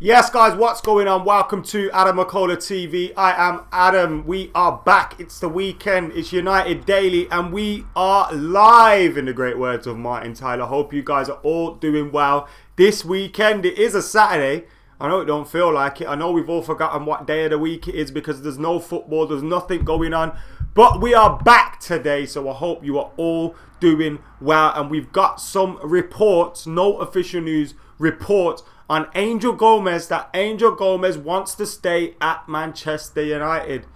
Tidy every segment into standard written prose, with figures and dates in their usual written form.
Yes, guys, what's going on? Welcome to AdamMcKola TV. I am Adam. We are back. It's the weekend. It's United Daily, and we are live, in the great words of Martin Tyler. Hope you guys are all doing well. This weekend, it is a Saturday. I know it don't feel like it. I know we've all forgotten what day of the week it is because there's no football. There's nothing going on. But we are back today, so I hope you are all doing well. And we've got some reports, no official news, reports on Angel Gomes, that Angel Gomes wants to stay at Manchester United.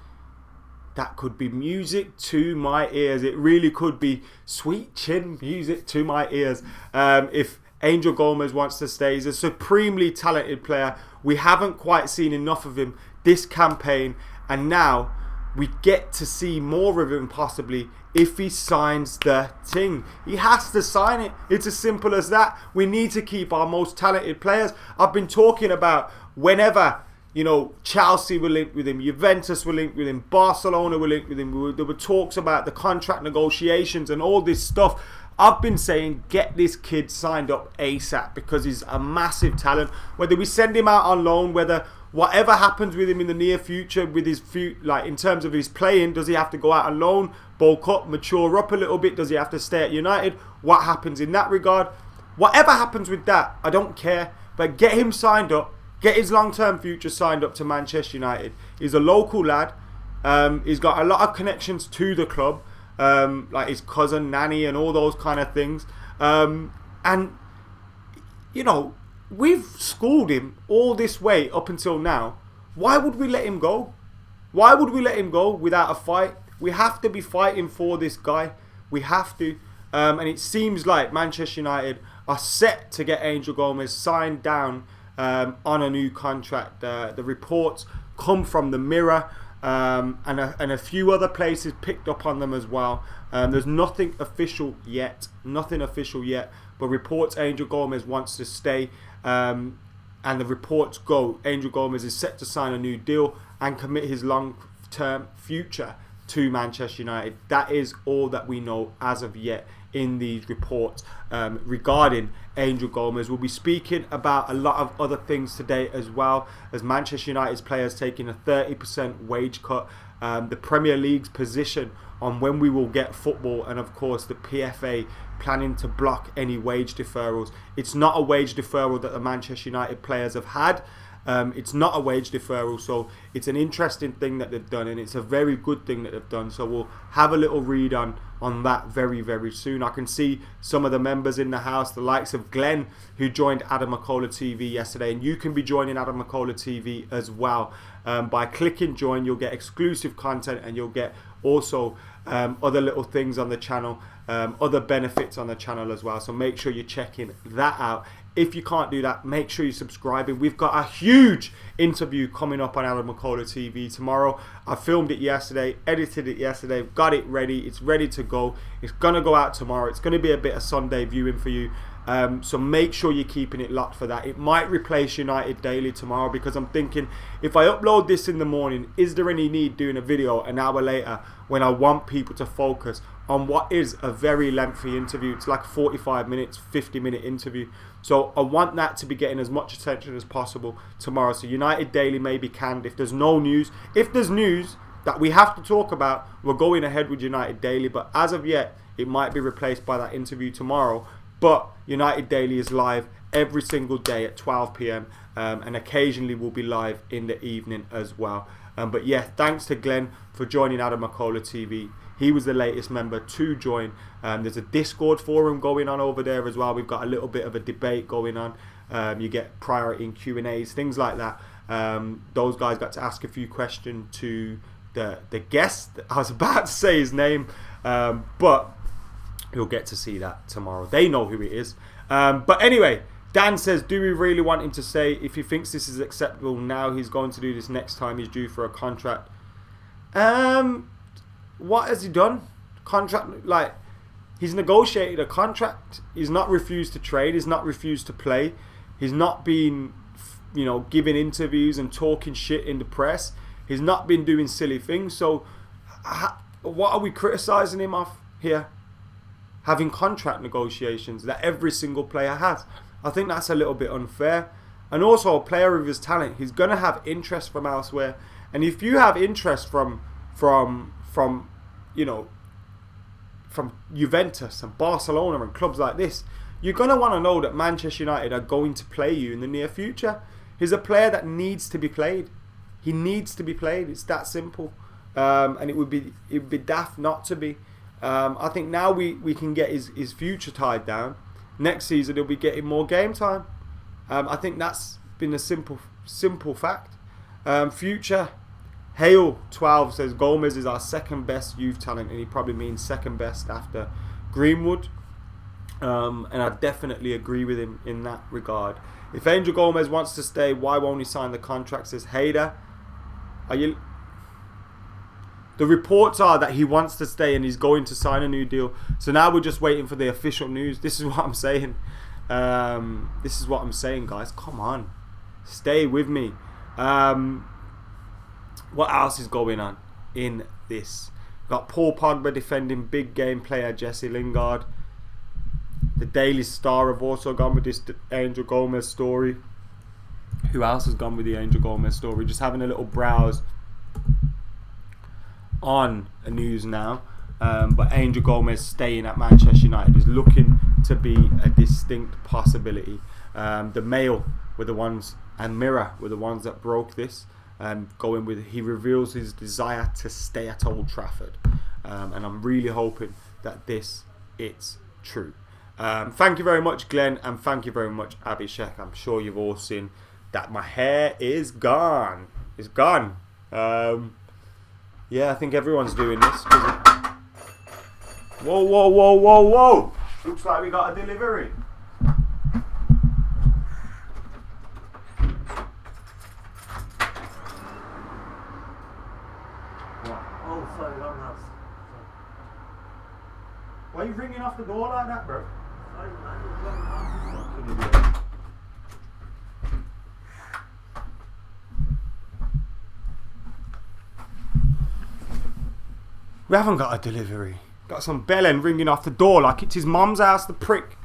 That could be music to my ears. It really could be sweet chin music to my ears. If Angel Gomes wants to stay, he's a supremely talented player. We haven't quite seen enough of him this campaign, and now we get to see more of him possibly if he signs the thing. He has to sign it. It's as simple as that. We need to keep our most talented players. I've been talking about whenever, Chelsea were linked with him, Juventus were linked with him, Barcelona were linked with him. There were talks about the contract negotiations and all this stuff. I've been saying get this kid signed up ASAP because he's a massive talent. Whether we send him out on loan, whatever happens with him in the near future, with his in terms of his playing, does he have to go out on loan, bulk up, mature up a little bit? Does he have to stay at United? What happens in that regard? Whatever happens with that, I don't care. But get him signed up. Get his long-term future signed up to Manchester United. He's a local lad. He's got a lot of connections to the club, like his cousin, Nanny, and all those kind of things. We've schooled him all this way up until now. Why would we let him go? Why would we let him go without a fight? We have to be fighting for this guy. We have to. And it seems like Manchester United are set to get Angel Gomes signed down on a new contract. The reports come from the Mirror and a few other places picked up on them as well. There's nothing official yet. But reports Angel Gomes wants to stay. And the reports go, Angel Gomes is set to sign a new deal and commit his long-term future to Manchester United. That is all that we know as of yet in these reports regarding Angel Gomes. We'll be speaking about a lot of other things today as well, as Manchester United's players taking a 30% wage cut, the Premier League's position on when we will get football, and of course the PFA planning to block any wage deferrals. It's not a wage deferral that the Manchester United players have had. It's not a wage deferral, so it's an interesting thing that they've done, and it's a very good thing that they've done. So we'll have a little read on that very, very soon. I can see some of the members in the house, the likes of Glenn, who joined AdamMcKola TV yesterday, and you can be joining AdamMcKola TV as well. By clicking join, you'll get exclusive content, and you'll get also other little things on the channel, other benefits on the channel as well. So make sure you're checking that out. If you can't do that, make sure you're subscribing. We've got a huge interview coming up on AdamMcKola TV tomorrow. I filmed it yesterday, edited it yesterday, got it ready. It's ready to go. It's going to go out tomorrow. It's going to be a bit of Sunday viewing for you. So make sure you're keeping it locked for that. It might replace United Daily tomorrow, because I'm thinking, if I upload this in the morning, is there any need doing a video an hour later when I want people to focus on what is a very lengthy interview? It's like 45 minutes, 50-minute interview. So I want that to be getting as much attention as possible tomorrow. So United Daily may be canned if there's no news. If there's news that we have to talk about, we're going ahead with United Daily. But as of yet, it might be replaced by that interview tomorrow. But United Daily is live every single day at 12 p.m. And occasionally we'll be live in the evening as well. But yeah, thanks to Glenn for joining AdamMcKola TV. He was the latest member to join. There's a Discord forum going on over there as well. We've got a little bit of a debate going on. You get priority in Q&As, things like that. Those guys got to ask a few questions to the guest. I was about to say his name, but you'll get to see that tomorrow. They know who it is. But anyway, Dan says, do we really want him to say if he thinks this is acceptable now, he's going to do this next time he's due for a contract? What has he done? Contract, he's negotiated a contract. He's not refused to trade. He's not refused to play. He's not been, giving interviews and talking shit in the press. He's not been doing silly things. So what are we criticising him of here? Having contract negotiations that every single player has. I think that's a little bit unfair. And also a player of his talent, he's going to have interest from elsewhere. And if you have interest from you know, from Juventus and Barcelona and clubs like this, you're going to want to know that Manchester United are going to play you in the near future. He's a player that needs to be played. He needs to be played. It's that simple. And it would be daft not to be. I think now we can get his future tied down. Next season he'll be getting more game time. I think that's been a simple fact. Future Hale 12 says Gomes is our second best youth talent, and he probably means second best after Greenwood. And I definitely agree with him in that regard. If Angel Gomes wants to stay, why won't he sign the contract? Says Hader. The reports are that he wants to stay and he's going to sign a new deal. So now we're just waiting for the official news. This is what I'm saying. This is what I'm saying, guys. Come on, stay with me. What else is going on in this? Got Paul Pogba defending big game player Jesse Lingard. The Daily Star have also gone with this Angel Gomes story. Who else has gone with the Angel Gomes story? Just having a little browse on the news now. But Angel Gomes staying at Manchester United is looking to be a distinct possibility. The Mail were the ones, and Mirror were the ones that broke this. Going with, he reveals his desire to stay at Old Trafford. And I'm really hoping that it's true. Thank you very much, Glenn, and thank you very much, Abhishek. I'm sure you've all seen that my hair is gone. It's gone. Yeah, I think everyone's doing this. Whoa. Looks like we got a delivery. Oh, sorry, wrong house. Why are you ringing off the door like that, bro? Sorry, man, it was wrong house. We haven't got a delivery. Got some bellend ringing off the door like it's his mum's house, the prick.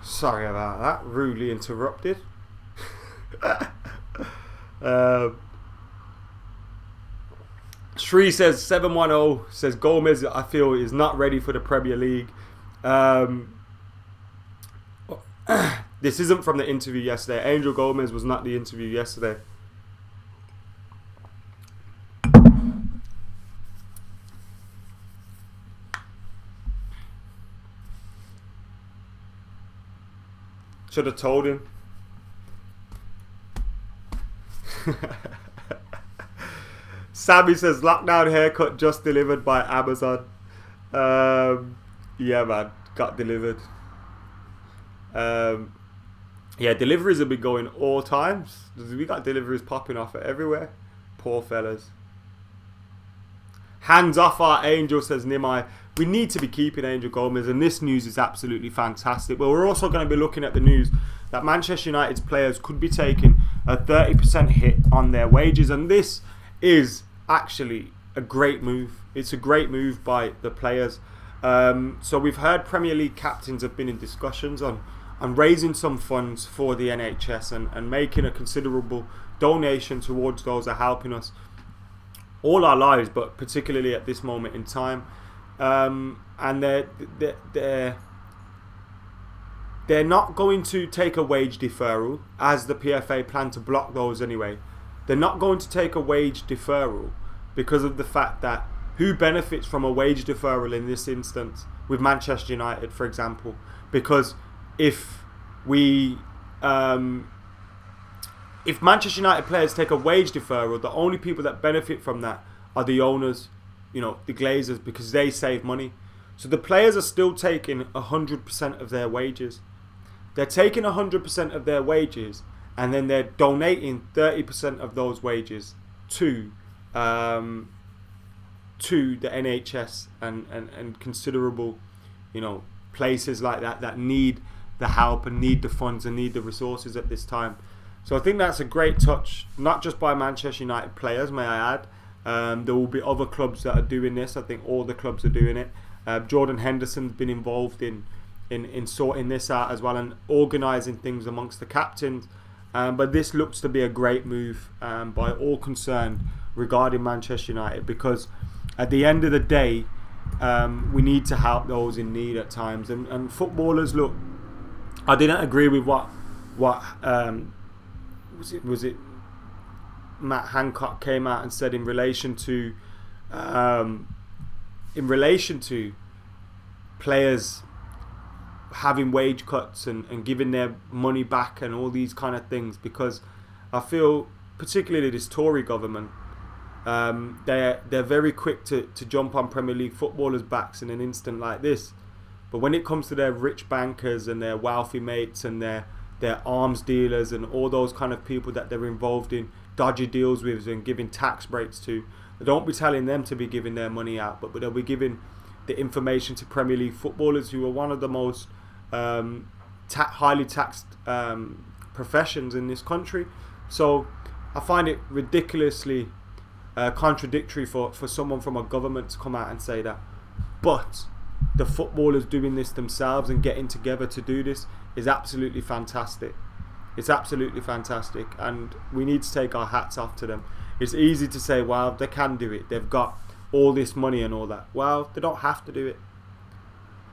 Sorry about that. Rudely interrupted. Shree says 710 says Gomes, I feel, is not ready for the Premier League. This isn't from the interview yesterday. Angel Gomes was not the interview yesterday. Should have told him. Sammy says lockdown haircut just delivered by Amazon. Yeah, man, got delivered. Yeah, deliveries have been going all times. We got deliveries popping off everywhere. Poor fellas. Hands off our Angel, says Nimai. We need to be keeping Angel Gomes, and this news is absolutely fantastic. But we're also going to be looking at the news that Manchester United's players could be taking a 30% hit on their wages, and this is actually a great move. It's a great move by the players. So we've heard Premier League captains have been in discussions on raising some funds for the NHS and making a considerable donation towards those that are helping us all our lives, but particularly at this moment in time. And they're not going to take a wage deferral, as the PFA plan to block those anyway. They're not going to take a wage deferral because of the fact that who benefits from a wage deferral in this instance with Manchester United, for example? Because if Manchester United players take a wage deferral, the only people that benefit from that are the owners, you know, the Glazers, because they save money. So the players are still taking 100% of their wages. They're taking 100% of their wages, and then they're donating 30% of those wages to the NHS and considerable, you know, places like that need the help and need the funds and need the resources at this time. So I think that's a great touch, not just by Manchester United players, may I add. There will be other clubs that are doing this. I think all the clubs are doing it. Jordan Henderson's been involved in in sorting this out as well and organising things amongst the captains. But this looks to be a great move by all concerned regarding Manchester United, because at the end of the day, we need to help those in need at times. And footballers, look, I didn't agree with what was it Matt Hancock came out and said in relation to players having wage cuts and giving their money back and all these kind of things, because I feel particularly this Tory government, they're very quick to jump on Premier League footballers' backs in an instant like this, but when it comes to their rich bankers and their wealthy mates and their arms dealers and all those kind of people that they're involved in dodgy deals with and giving tax breaks to, they don't be telling them to be giving their money out, but they'll be giving the information to Premier League footballers, who are one of the most highly taxed professions in this country. So I find it ridiculously contradictory for someone from a government to come out and say that. But the footballers doing this themselves and getting together to do this is absolutely fantastic. It's absolutely fantastic, and we need to take our hats off to them. It's easy to say, well, they can do it, they've got all this money and all that. Well, they don't have to do it.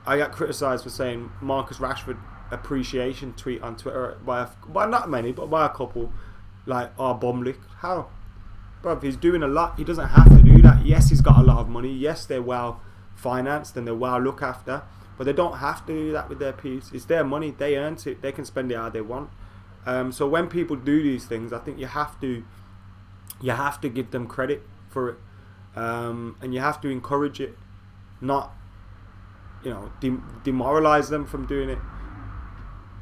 I got criticised for saying Marcus Rashford appreciation tweet on Twitter by not many, but by a couple, like, bumlick. How? Bruv, he's doing a lot. He doesn't have to do that. Yes, he's got a lot of money. Yes, they're well financed and they're well looked after, but they don't have to do that with their piece. It's their money. They earned it. They can spend it how they want. So when people do these things, I think you have to give them credit for it, and you have to encourage it, not demoralize them from doing it.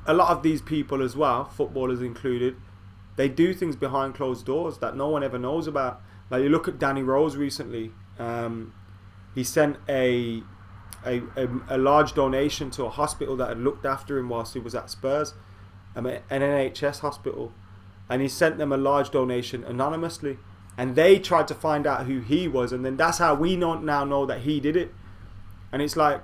A lot of these people as well, footballers included, they do things behind closed doors that no one ever knows about. Like, you look at Danny Rose recently. He sent a large donation to a hospital that had looked after him whilst he was at Spurs, an NHS hospital, and he sent them a large donation anonymously, and they tried to find out who he was, and then that's how we now know that he did it. And it's like,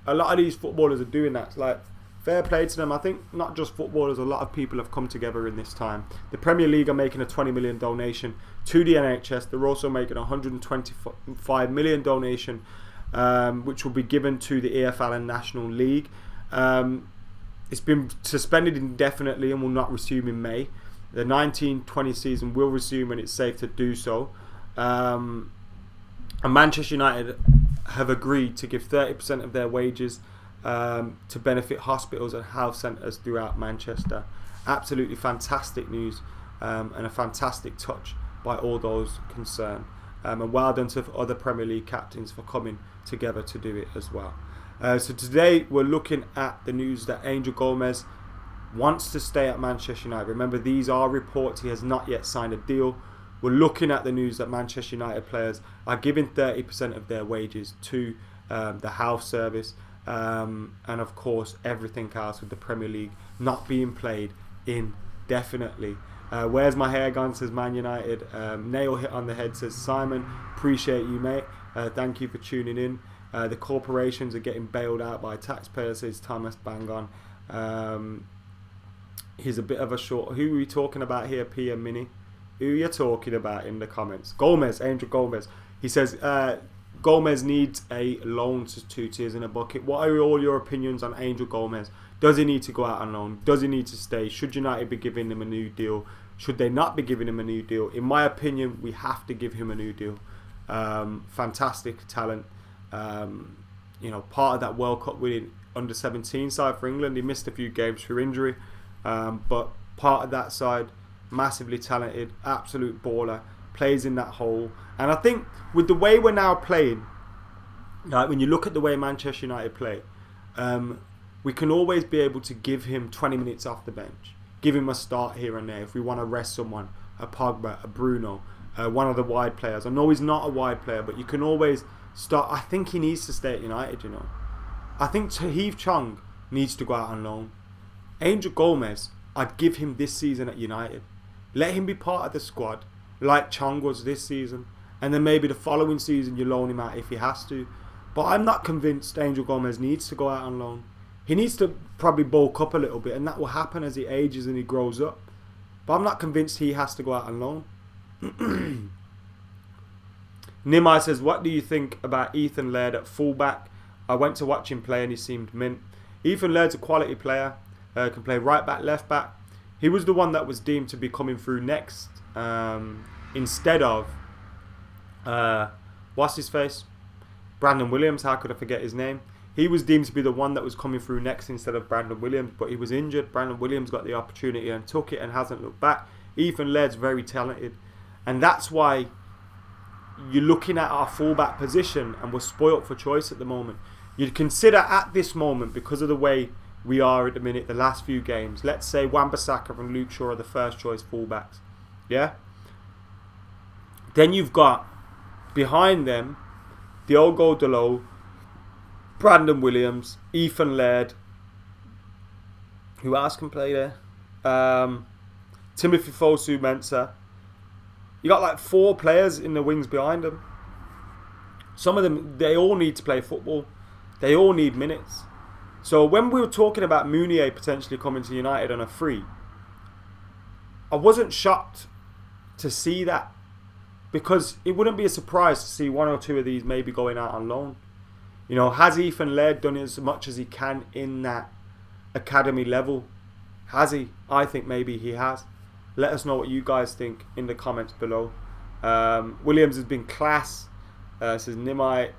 a lot of these footballers are doing that. It's like, fair play to them. I think not just footballers, a lot of people have come together in this time. The Premier League are making a 20 million donation to the NHS. They're also making a 125 million donation, which will be given to the EFL and National League. It's been suspended indefinitely and will not resume in May. The 19-20 season will resume when it's safe to do so. And Manchester United have agreed to give 30% of their wages to benefit hospitals and health centres throughout Manchester. Absolutely fantastic news, and a fantastic touch by all those concerned. And well done to other Premier League captains for coming together to do it as well. So today we're looking at the news that Angel Gomes wants to stay at Manchester United. Remember, these are reports. He has not yet signed a deal. We're looking at the news that Manchester United players are giving 30% of their wages to the health service, and of course everything else with the Premier League not being played indefinitely. Where's my hair gone, says Man United. Nail hit on the head, says Simon. Appreciate you, mate. Thank you for tuning in. The corporations are getting bailed out by taxpayers, says Thomas. Bang on. He's a bit of a short. Who are we talking about here, PM Mini? Who are you talking about in the comments? Gomes, Angel Gomes. He says Gomes needs a loan to 2 tiers in a bucket. What are all your opinions on Angel Gomes? Does he need to go out on loan? Does he need to stay? Should United be giving him a new deal? Should they not be giving him a new deal? In my opinion, we have to give him a new deal. Fantastic talent. Part of that World Cup winning under-17 side for England. He missed a few games through injury, but part of that side, massively talented, absolute baller, plays in that hole. And I think with the way we're now playing, like when you look at the way Manchester United play, we can always be able to give him 20 minutes off the bench, give him a start here and there if we want to rest someone, a Pogba, a Bruno, one of the wide players. I know he's not a wide player, but you can always start. I think he needs to stay at United, I think Tahith Chong needs to go out on loan. Angel Gomes, I'd give him this season at United. Let him be part of the squad like Chong was this season, and then maybe the following season you loan him out if he has to. But I'm not convinced Angel Gomes needs to go out on loan. He needs to probably bulk up a little bit, and that will happen as he ages and he grows up. But I'm not convinced he has to go out on loan. Nimai says, what do you think about Ethan Laird at fullback? I went to watch him play and he seemed mint. Ethan Laird's a quality player. Can play right back, left back. He was the one that was deemed to be coming through next. Instead of... what's his face? Brandon Williams. How could I forget his name? He was deemed to be the one that was coming through next instead of Brandon Williams. But he was injured. Brandon Williams got the opportunity and took it and hasn't looked back. Ethan Laird's very talented. And that's why... you're looking at our fullback position and we're spoilt for choice at the moment. You'd consider at this moment, because of the way we are at the minute, the last few games, let's say Wan-Bissaka and Luke Shaw are the first choice fullbacks. Yeah? Then you've got behind them Diogo Dalot, Brandon Williams, Ethan Laird. Who else can play there? Timothy Fosu-Mensah. You got like 4 players in the wings behind them. Some of them, they all need to play football. They all need minutes. So when we were talking about Mounier potentially coming to United on a free, I wasn't shocked to see that, because it wouldn't be a surprise to see 1 or 2 of these maybe going out on loan. You know, has Ethan Laird done as much as he can in that academy level? Has he? I think maybe he has. Let us know what you guys think in the comments below. Williams has been class, says Nimai.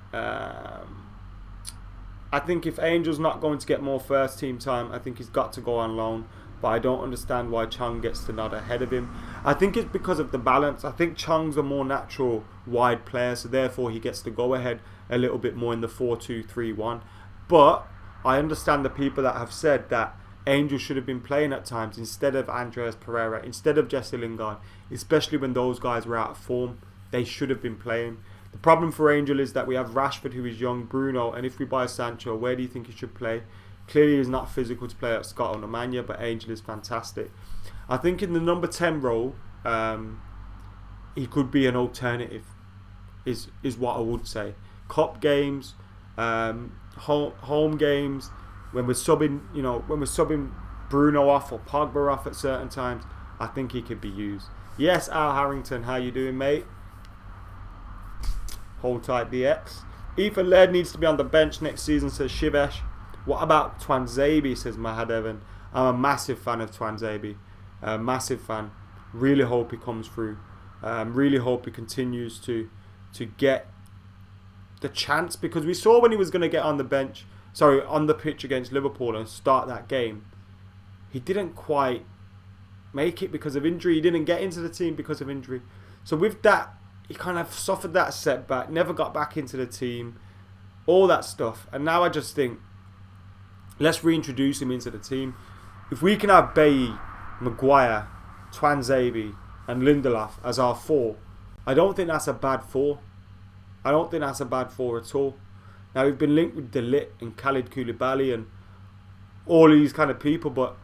I think if Angel's not going to get more first team time, I think he's got to go on loan. But I don't understand why Chung gets to nod ahead of him. I think it's because of the balance. I think Chung's a more natural wide player, so therefore he gets to go ahead a little bit more in the 4-2-3-1. But I understand the people that have said that Angel should have been playing at times instead of Andreas Pereira, instead of Jesse Lingard, especially when those guys were out of form. They should have been playing. The problem for Angel is that we have Rashford, who is young, Bruno, and if we buy Sancho, where do you think he should play? Clearly he's not physical to play at Scott or Nemanja, but Angel is fantastic. I think in the number 10 role, he could be an alternative, is what I would say. Cup games, home games, when we're subbing, Bruno off or Pogba off at certain times, I think he could be used. Yes, Al Harrington, how you doing, mate? Hold tight, DX. Ethan Laird needs to be on the bench next season, says Shivesh. What about Twanzebe, says Mahadevan. I'm a massive fan of Twanzebe. Massive fan. Really hope he comes through. Really hope he continues to get the chance, because we saw when he was going to get on the pitch against Liverpool and start that game, he didn't quite make it because of injury. He didn't get into the team because of injury. So with that, he kind of suffered that setback, never got back into the team, all that stuff. And now I just think, let's reintroduce him into the team. If we can have Bailly, Maguire, Twanzebe and Lindelof as our 4, I don't think that's a bad 4. I don't think that's a bad 4 at all. Now, we've been linked with De Ligt and Khalid Koulibaly and all these kind of people, but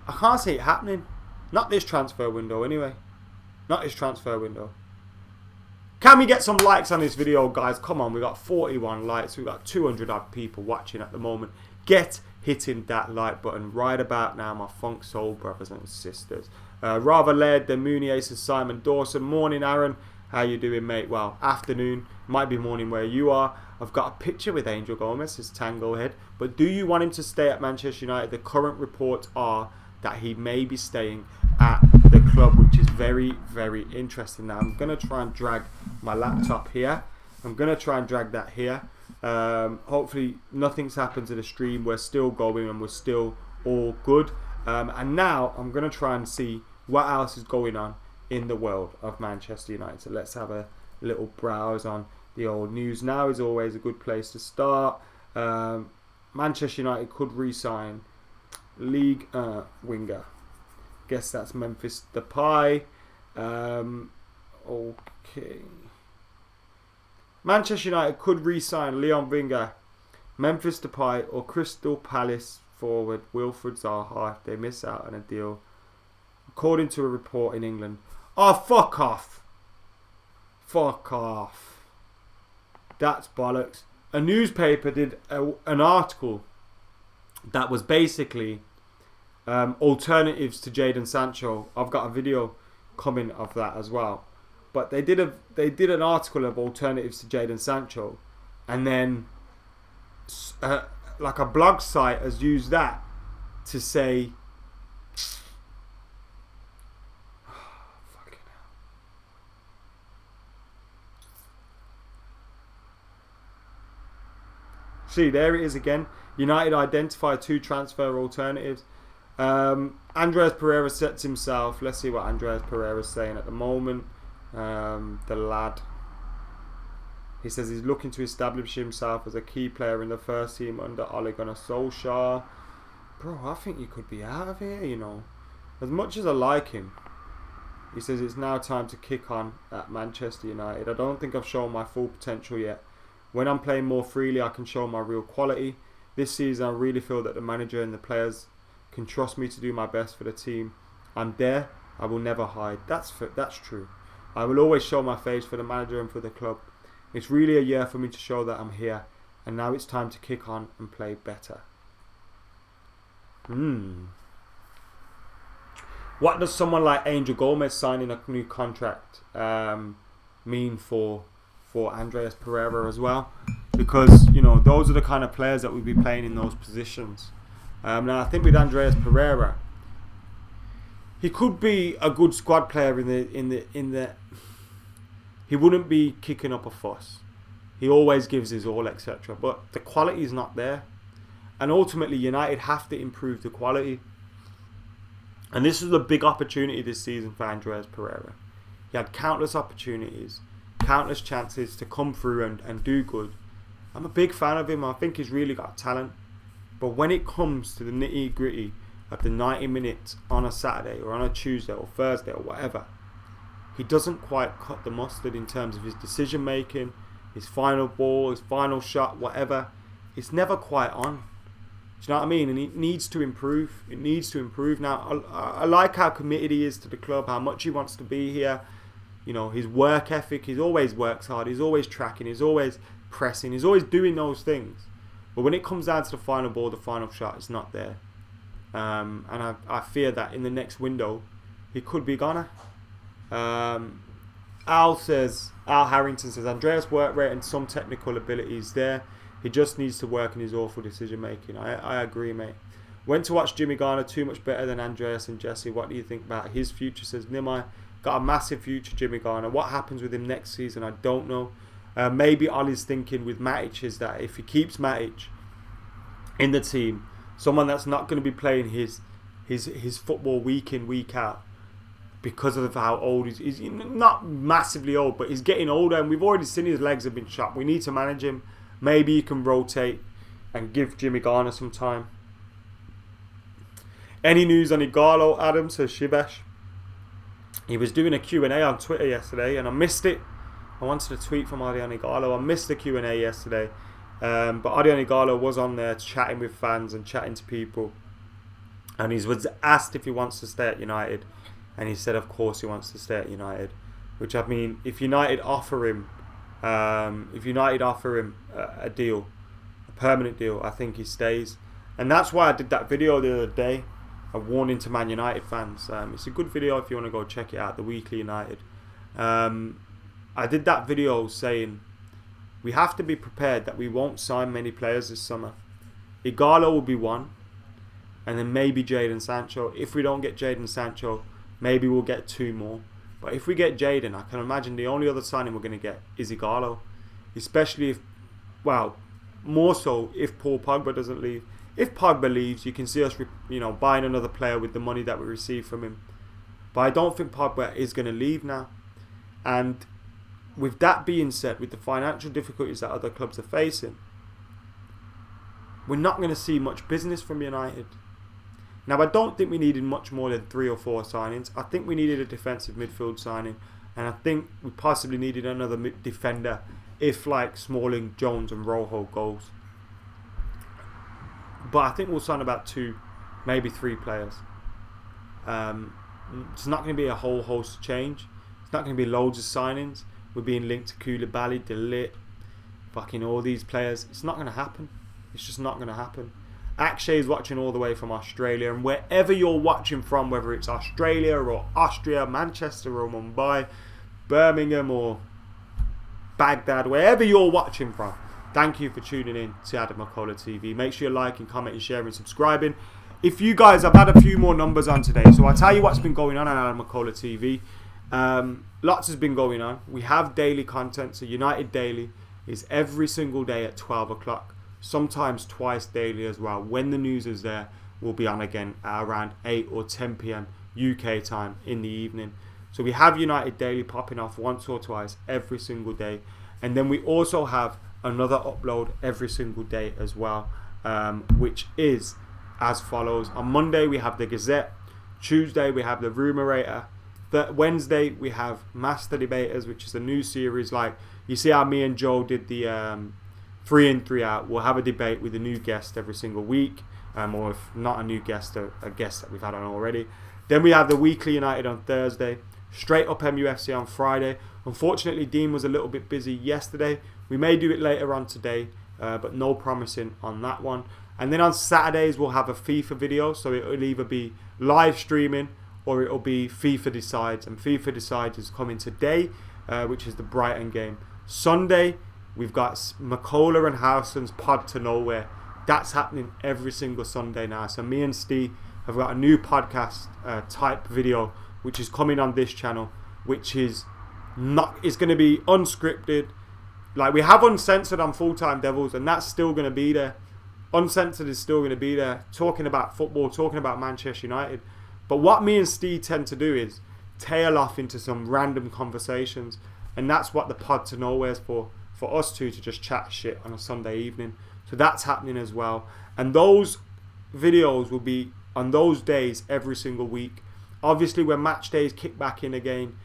I can't see it happening. Not this transfer window, anyway. Not this transfer window. Can we get some likes on this video, guys? Come on, we got 41 likes. We've got 200 odd people watching at the moment. Get hitting that like button right about now, my funk soul brothers and sisters. Rather Laird than Mounier, says Simon Dawson. Morning, Aaron. How you doing, mate? Well, afternoon. Might be morning where you are. I've got a picture with Angel Gomes, his Tango head. But do you want him to stay at Manchester United? The current reports are that he may be staying at the club, which is very, very interesting. Now, I'm going to try and drag my laptop here. I'm going to try and drag that here. Hopefully, nothing's happened to the stream. We're still going and we're still all good. And now, I'm going to try and see what else is going on in the world of Manchester United. So let's have a little browse on the old news. Now is always a good place to start. Manchester United could re-sign League winger. Guess that's Memphis Depay. Okay. Manchester United could re-sign Leon Winger, Memphis Depay or Crystal Palace forward Wilfried Zaha if they miss out on a deal, according to a report in England. Oh, fuck off. Fuck off. That's bollocks. A newspaper did an article that was basically alternatives to Jadon Sancho. I've got a video coming of that as well. But they did an article of alternatives to Jadon Sancho, and then like a blog site has used that to say, fucking hell. See, there it is again. United identify 2 transfer alternatives. Andreas Pereira sets himself. Let's see what Andreas Pereira is saying at the moment. The lad. He says he's looking to establish himself as a key player in the first team under Ole Gunnar Solskjaer. Bro, I think you could be out of here, you know. As much as I like him, he says it's now time to kick on at Manchester United. I don't think I've shown my full potential yet. When I'm playing more freely, I can show my real quality. This season, I really feel that the manager and the players can trust me to do my best for the team. I'm there. I will never hide. That's true. I will always show my face for the manager and for the club. It's really a year for me to show that I'm here, and now it's time to kick on and play better. What does someone like Angel Gomes signing a new contract mean for Andreas Pereira as well? Because, you know, those are the kind of players that we'll be playing in those positions. Now I think with Andreas Pereira, he could be a good squad player in the he wouldn't be kicking up a fuss. He always gives his all, etc. But the quality is not there. And ultimately, United have to improve the quality. And this was a big opportunity this season for Andreas Pereira. He had countless opportunities, countless chances to come through and do good. I'm a big fan of him. I think he's really got talent. But when it comes to the nitty gritty of the 90 minutes on a Saturday or on a Tuesday or Thursday or whatever, he doesn't quite cut the mustard in terms of his decision making, his final ball, his final shot, whatever. It's never quite on. Do you know what I mean? And it needs to improve. It needs to improve. Now, I like how committed he is to the club, how much he wants to be here. You know, his work ethic, he always works hard, he's always tracking, he's always pressing, he's always doing those things. But when it comes down to the final ball, the final shot, it's not there. And I fear that in the next window, he could be gone. Al Harrington says, Andreas' work rate and some technical abilities there. He just needs to work on his awful decision making. I agree, mate. Went to watch Jimmy Garner, too much better than Andreas and Jesse. What do you think about his future? Says Nimai. Got a massive future, Jimmy Garner. What happens with him next season, I don't know. Maybe Ollie's thinking with Matic is that if he keeps Matic in the team, someone that's not going to be playing his football week in, week out, because of how old he's not massively old, but he's getting older, and we've already seen his legs have been shot. We need to manage him. Maybe you can rotate and give Jimmy Garner some time. Any news on Igalo, Adam? Says Shivesh. He was doing a Q&A on Twitter yesterday, and I missed it. I wanted a tweet from Adion Igalo. I missed the Q&A yesterday. But Adion Igalo was on there chatting with fans and chatting to people. And he was asked if he wants to stay at United. And he said, of course, he wants to stay at United. Which, I mean, if United offer him a deal, a permanent deal, I think he stays. And that's why I did that video the other day, a warning to Man United fans. It's a good video if you want to go check it out, the Weekly United. I did that video saying we have to be prepared that we won't sign many players this summer. Igalo will be one, and then maybe Jadon Sancho. If we don't get Jadon Sancho, maybe we'll get 2 more. But if we get Jadon, I can imagine the only other signing we're going to get is Igalo. Especially if, well, more so if Paul Pogba doesn't leave. If Pogba leaves, you can see us, buying another player with the money that we receive from him. But I don't think Pogba is going to leave now. And with that being said, with the financial difficulties that other clubs are facing, we're not going to see much business from United. Now, I don't think we needed much more than 3 or 4 signings. I think we needed a defensive midfield signing, and I think we possibly needed another defender if, like, Smalling, Jones and Rojo goes. But I think we'll sign about 2, maybe 3 players. It's not going to be a whole host of change. It's not going to be loads of signings. We're being linked to Koulibaly, De Ligt, fucking all these players. It's not going to happen. It's just not going to happen. Akshay is watching all the way from Australia, and wherever you're watching from, whether it's Australia or Austria, Manchester or Mumbai, Birmingham or Baghdad, wherever you're watching from, thank you for tuning in to AdamMcKola TV. Make sure you're liking, commenting, sharing, subscribing. If you guys, I've had a few more numbers on today, so I'll tell you what's been going on AdamMcKola TV. Lots has been going on. We have daily content, so United Daily is every single day at 12 o'clock, sometimes twice daily as well. When the news is there, we'll be on again at around 8 or 10 p.m. UK time in the evening. So we have United Daily popping off once or twice every single day. And then we also have another upload every single day as well, which is as follows. On Monday we have the Gazette, Tuesday we have the Rumourator, Wednesday we have Master Debaters, which is a new series. Like you see how me and Joe did the 3 in 3 out. We'll have a debate with a new guest every single week, or if not a new guest, a guest that we've had on already. Then we have the Weekly United on Thursday, Straight Up MUFC on Friday. Unfortunately, Dean was a little bit busy yesterday. We may do it later on today, but no promising on that one. And then on Saturdays, we'll have a FIFA video. So it'll either be live streaming or it'll be FIFA Decides. And FIFA Decides is coming today, which is the Brighton game. Sunday, we've got McKola and Howson's Pod to Nowhere. That's happening every single Sunday now. So me and Steve have got a new podcast type video, which is coming on this channel, which is going to be unscripted. Like we have Uncensored on Full Time Devils, and that's still going to be there. Uncensored is still going to be there, talking about football, talking about Manchester United. But what me and Steve tend to do is tail off into some random conversations, and that's what the Pod to Nowhere is for us two to just chat shit on a Sunday evening. So that's happening as well, and those videos will be on those days every single week. Obviously, when match days kick back in again,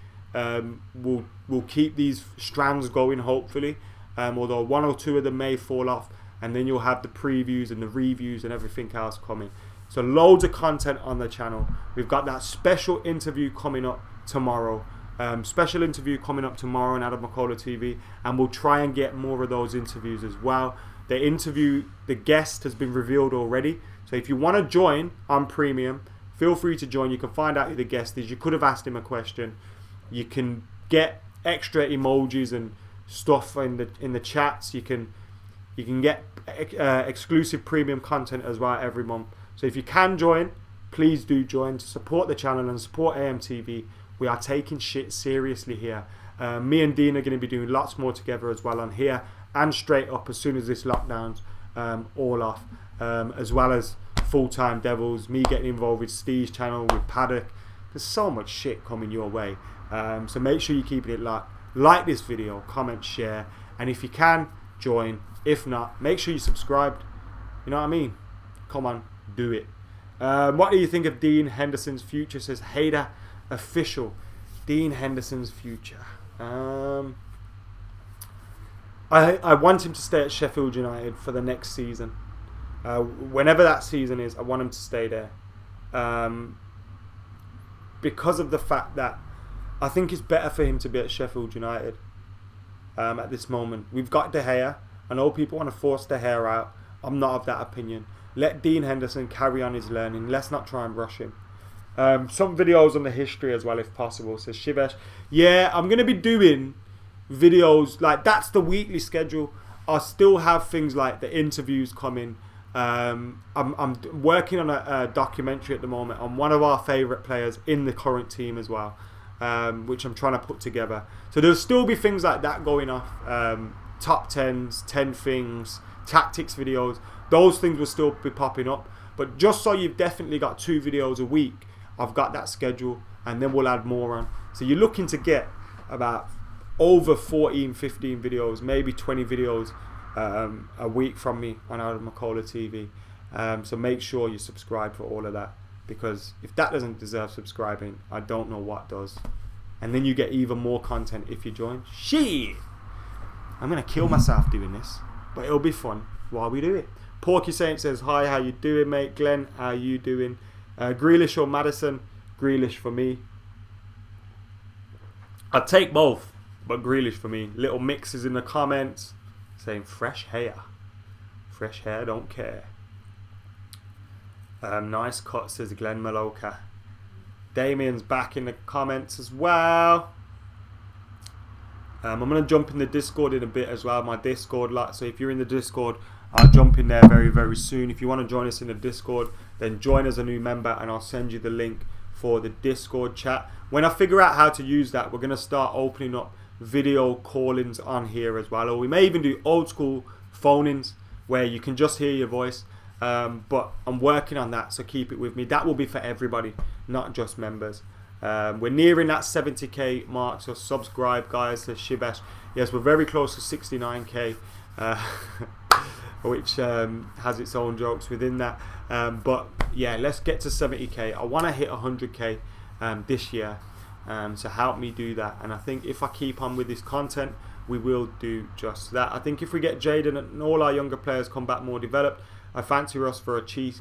we'll keep these strands going, hopefully, although one or two of them may fall off, and then you'll have the previews and the reviews and everything else coming. So loads of content on the channel. We've got that special interview coming up tomorrow. Special interview coming up tomorrow on AdamMcKola TV, and we'll try and get more of those interviews as well. The guest has been revealed already, so if you want to join on Premium, feel free to join. You can find out who the guest is. You could have asked him a question. You can get extra emojis and stuff in the chats. You can get exclusive premium content as well every month. So if you can join, please do join to support the channel and support AMTV. We are taking shit seriously here. Me and Dean are going to be doing lots more together as well on here and Straight Up as soon as this lockdown's all off, as well as Full Time Devils, me getting involved with Steve's channel, with Paddock. There's so much shit coming your way. So make sure you're keeping it locked. Like this video, comment, share, and if you can, join. If not, make sure you subscribed. You know what I mean? Come on, do it. What do you think of Dean Henderson's future? Says Hader Official. Dean Henderson's future. I want him to stay at Sheffield United for the next season. Whenever that season is, I want him to stay there. Because of the fact that I think it's better for him to be at Sheffield United at this moment. We've got De Gea. I know people want to force De Gea out. I'm not of that opinion. Let Dean Henderson carry on his learning. Let's not try and rush him. Some videos on the history as well, if possible, says Shivesh. Yeah, I'm going to be doing videos. Like, that's the weekly schedule. I still have things like the interviews coming. I'm working on a documentary at the moment on one of our favourite players in the current team as well, which I'm trying to put together. So there'll still be things like that going off. Top 10s, 10 things, tactics videos. Those things will still be popping up. But just so you've definitely got 2 videos a week, I've got that schedule, and then we'll add more on. So you're looking to get about over 14, 15 videos, maybe 20 videos a week from me on AdamMcKola TV. So make sure you subscribe for all of that, because if that doesn't deserve subscribing, I don't know what does. And then you get even more content if you join. Shit! I'm going to kill myself doing this, but it'll be fun while we do it. Porky Saint says, hi, how you doing, mate? Glenn, how you doing? Grealish or Maddison? Grealish for me. I'd take both, but Grealish for me. Little mixes in the comments saying fresh hair. Fresh hair, don't care. Nice cut, says Glenn Maloka. Damien's back in the comments as well. I'm going to jump in the Discord in a bit as well. My Discord lot. So if you're in the Discord, I'll jump in there very, very soon. If you want to join us in the Discord, then join as a new member and I'll send you the link for the Discord chat. When I figure out how to use that, we're going to start opening up video call-ins on here as well. Or we may even do old school phone-ins where you can just hear your voice. But I'm working on that, so keep it with me. That will be for everybody, not just members. We're nearing that 70k mark, so subscribe, guys, to Shibesh. Yes, we're very close to 69k, which has its own jokes within that. But yeah, let's get to 70k. I want to hit 100k this year, so help me do that. And I think if I keep on with this content, we will do just that. I think if we get Jadon and all our younger players come back more developed, I fancy us for a key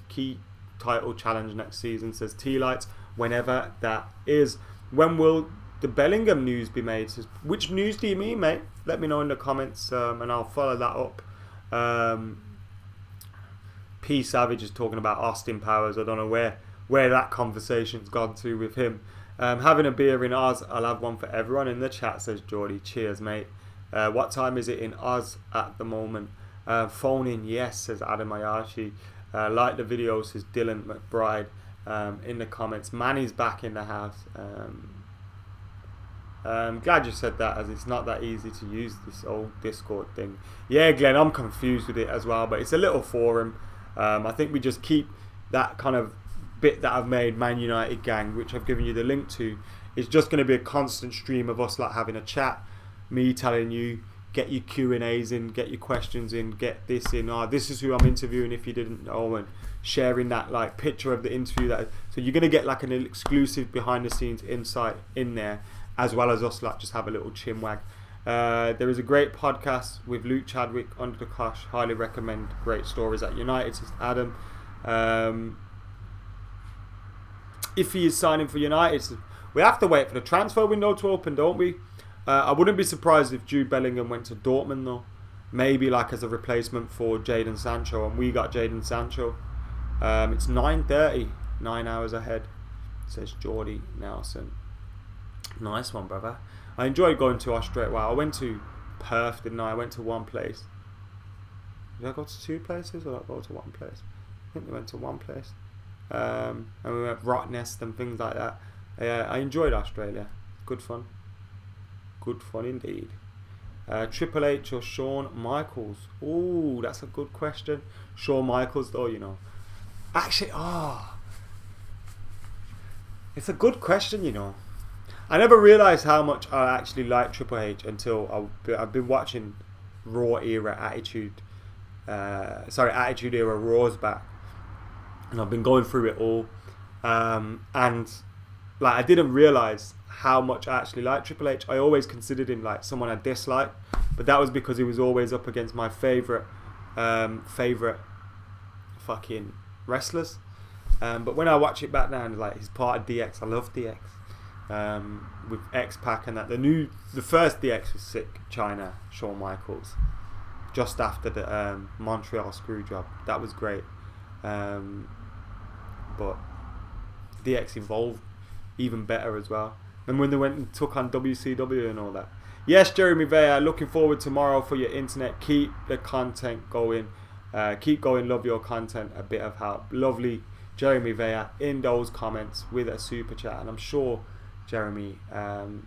title challenge next season, says T-Lights, whenever that is. When will the Bellingham news be made? Says, which news do you mean, mate? Let me know in the comments and I'll follow that up. P Savage is talking about Austin Powers. I don't know where that conversation's gone to with him. Having a beer in Oz, I'll have one for everyone in the chat, says Geordie. Cheers, mate. What time is it in Oz at the moment? Phone in, yes, says Adam Ayashi. Like the video, says Dylan McBride in the comments. Manny's back in the house. I'm glad you said that, as it's not that easy to use this old Discord thing. Yeah, Glenn, I'm confused with it as well, but it's a little forum. I think we just keep that kind of bit that I've made, Man United Gang, which I've given you the link to. It's just going to be a constant stream of us like having a chat, me telling you, get your Q&As in, get your questions in, get this in. This is who I'm interviewing if you didn't know, and sharing that like picture of the interview. So you're going to get like an exclusive behind the scenes insight in there, as well as us like just have a little chinwag. There is a great podcast with Luke Chadwick under the Kosh. Highly recommend. Great stories at United, says Adam. If he is signing for United, we have to wait for the transfer window to open, don't we? I wouldn't be surprised if Jude Bellingham went to Dortmund though. Maybe like as a replacement for Jadon Sancho, and we got Jadon Sancho. It's 9:30, 9 hours ahead, says Geordie Nelson. Nice one, brother. I enjoyed going to Australia. Well, I went to Perth, didn't I? I went to one place. Did I go to two places or did I go to one place? I think we went to one place. And we went Rottnest and things like that. I enjoyed Australia. Good fun. Good fun indeed. Triple H or Shawn Michaels? Ooh, that's a good question. Shawn Michaels, though, you know. Actually, it's a good question, you know. I never realised how much I actually like Triple H until I've been watching Raw era Attitude. Attitude era Raw's back, and I've been going through it all. And like I didn't realise how much I actually liked Triple H. I always considered him like someone I disliked, but that was because he was always up against my favourite fucking wrestlers. But when I watch it back now, like he's part of DX. I love DX. With X-Pac and that. The first DX was sick. China, Shawn Michaels. Just after the Montreal Screwjob. That was great. But DX evolved even better as well. And when they went and took on WCW and all that. Yes, Jeremy Vea, looking forward tomorrow for your internet. Keep the content going. Keep going, love your content. A bit of help. Lovely Jeremy Vea in those comments with a super chat. And I'm sure Jeremy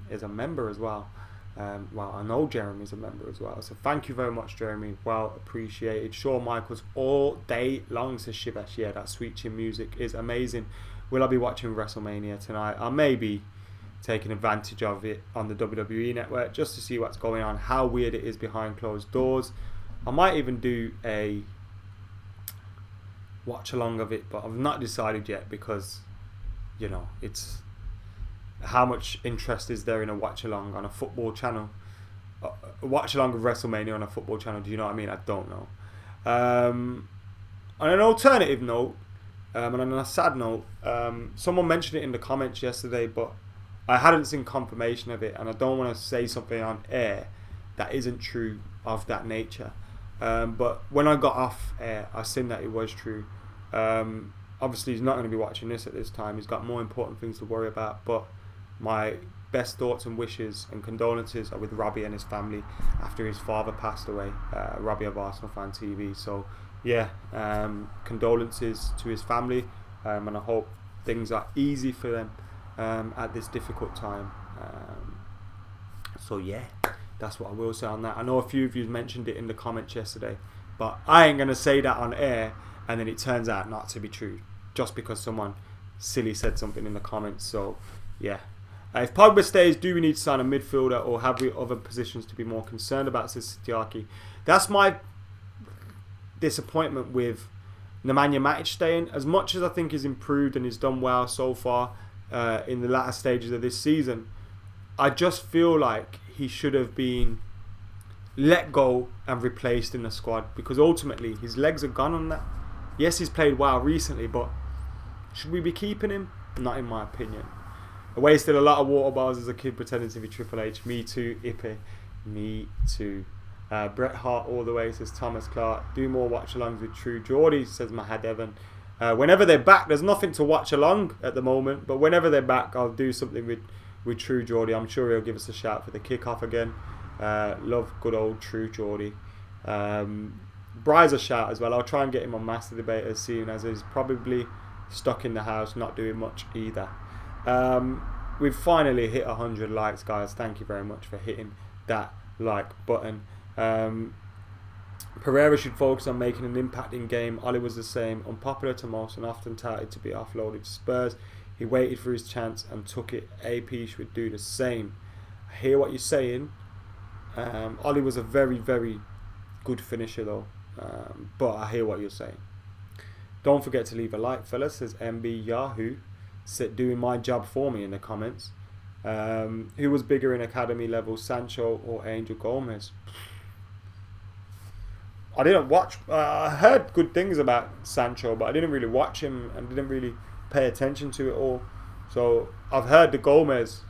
is a member as well. I know Jeremy's a member as well. So thank you very much, Jeremy. Well appreciated. Shawn Michaels all day long, says Shivesh. Yeah, that sweet chin music is amazing. Will I be watching WrestleMania tonight? I may be taking advantage of it on the WWE network just to see what's going on, how weird it is behind closed doors. I might even do a watch along of it, but I've not decided yet because, you know, it's how much interest is there in a watch along on a football channel? A watch along of WrestleMania on a football channel, do you know what I mean? I don't know. On an alternative note, and on a sad note, someone mentioned it in the comments yesterday, but I hadn't seen confirmation of it, and I don't want to say something on air that isn't true of that nature. But when I got off air, I seen that it was true. obviously he's not going to be watching this at this time. He's got more important things to worry about. But my best thoughts and wishes and condolences are with Robbie and his family after his father passed away. Robbie of Arsenal Fan TV. So yeah, condolences to his family, and I hope things are easy for them at this difficult time. So yeah, that's what I will say on that. I know a few of you mentioned it in the comments yesterday, but I ain't going to say that on air and then it turns out not to be true just because someone silly said something in the comments. So yeah, if Pogba stays, do we need to sign a midfielder, or have we other positions to be more concerned about, says Sitiaki. That's my disappointment with Nemanja Matic staying. As much as I think he's improved and he's done well so far in the latter stages of this season, I just feel like he should have been let go and replaced in the squad, because ultimately his legs are gone on that. Yes, he's played well recently, but should we be keeping him? Not in my opinion. I wasted a lot of water bottles as a kid pretending to be Triple H. Me too, Ippy. Me too. Bret Hart all the way, says Thomas Clark. Do more watch-alongs with True Geordie, says Mahad Evan. Whenever they're back, there's nothing to watch along at the moment, but whenever they're back, I'll do something with True Geordie. I'm sure he'll give us a shout for the kickoff again. Love good old True Geordie. Bry's a shout as well. I'll try and get him on Master Debaters soon, as he's probably stuck in the house not doing much either. We've finally hit 100 likes, guys. Thank you very much for hitting that like button. Pereira should focus on making an impact in game. Oli was the same, unpopular to most and often touted to be offloaded to Spurs. He waited for his chance and took it. AP should do the same. I hear what you're saying. Oli was a very, very good finisher though, but I hear what you're saying. Don't forget to leave a like, fellas, says MB Yahoo. Doing my job for me in the comments. Who was bigger in academy level, Sancho or Angel Gomes? I didn't watch. I heard good things about Sancho, but I didn't really watch him and didn't really pay attention to it all. So I've heard the Gomes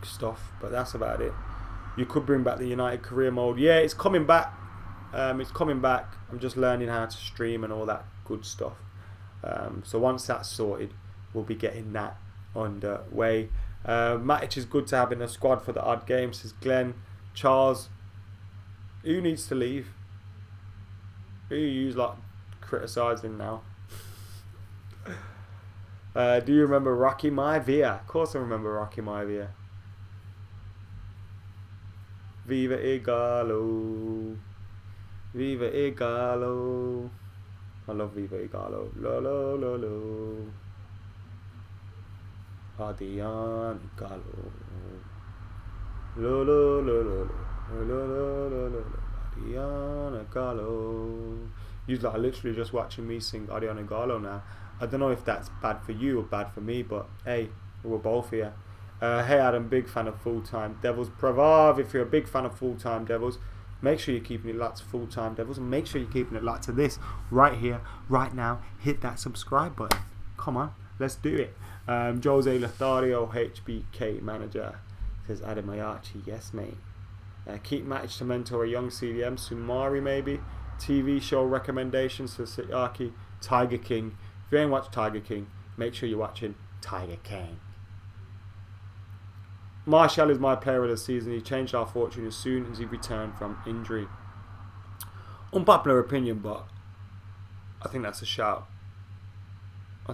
stuff, but that's about it. You could bring back the United career mode. Yeah, it's coming back. It's coming back. I'm just learning how to stream and all that good stuff. So once that's sorted, we'll be getting that underway. Matic is good to have in the squad for the odd game, says Glenn. Charles, who needs to leave? Who you like criticising now? Do you remember Rocky Maivia? Of course I remember Rocky Maivia. Viva Igalo. Viva Igalo. I love Viva Igalo. Lo lo lo lo. Adrian Igalo. Lo lo lo lo lo lo lo lo. Adrian Igalo. You like literally just watching me sing Adrian Igalo now. I don't know if that's bad for you or bad for me, but hey, we're both here. Hey Adam, big fan of Full-Time Devils. Pravav, if you're a big fan of Full-Time Devils, make sure you're keeping it locked to Full-Time Devils, and make sure you're keeping it locked to this right here, right now. Hit that subscribe button. Come on, let's do it. Jose Lothario, HBK manager, says Adam Mayachi. Yes, mate. Keep Matic to mentor a young CDM. Sumari, maybe. TV show recommendations for Sitiaki. Tiger King. If you ain't watched Tiger King, make sure you're watching Tiger King. Martial is my player of the season. He changed our fortune as soon as he returned from injury. Unpopular opinion, but I think that's a shout. Do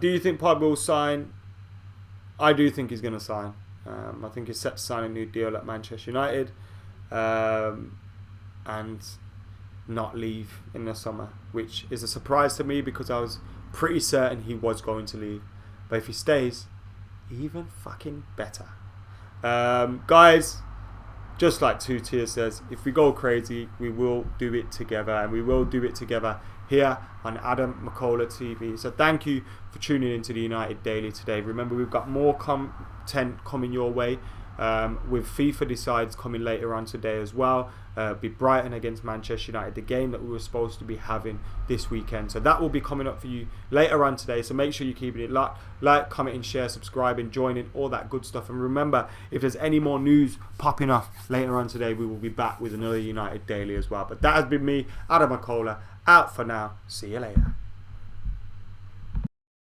you think Pogba will sign? I do think he's going to sign. I think he's set to sign a new deal at Manchester United and not leave in the summer, which is a surprise to me because I was pretty certain he was going to leave. But if he stays, even fucking better. Guys, just like Two Tiers says, if we go crazy, we will do it together. And we will do it together here on AdamMcKola TV. So thank you for tuning into the United Daily today. Remember, we've got more content coming your way. with FIFA decides coming later on today as well. Be Brighton against Manchester United, the game that we were supposed to be having this weekend. So that will be coming up for you later on today. So make sure you're keeping it locked. Like, commenting, share, subscribing, joining, all that good stuff. And remember, if there's any more news popping off later on today, we will be back with another United Daily as well. But that has been me, AdamMcKola, out for now. See you later.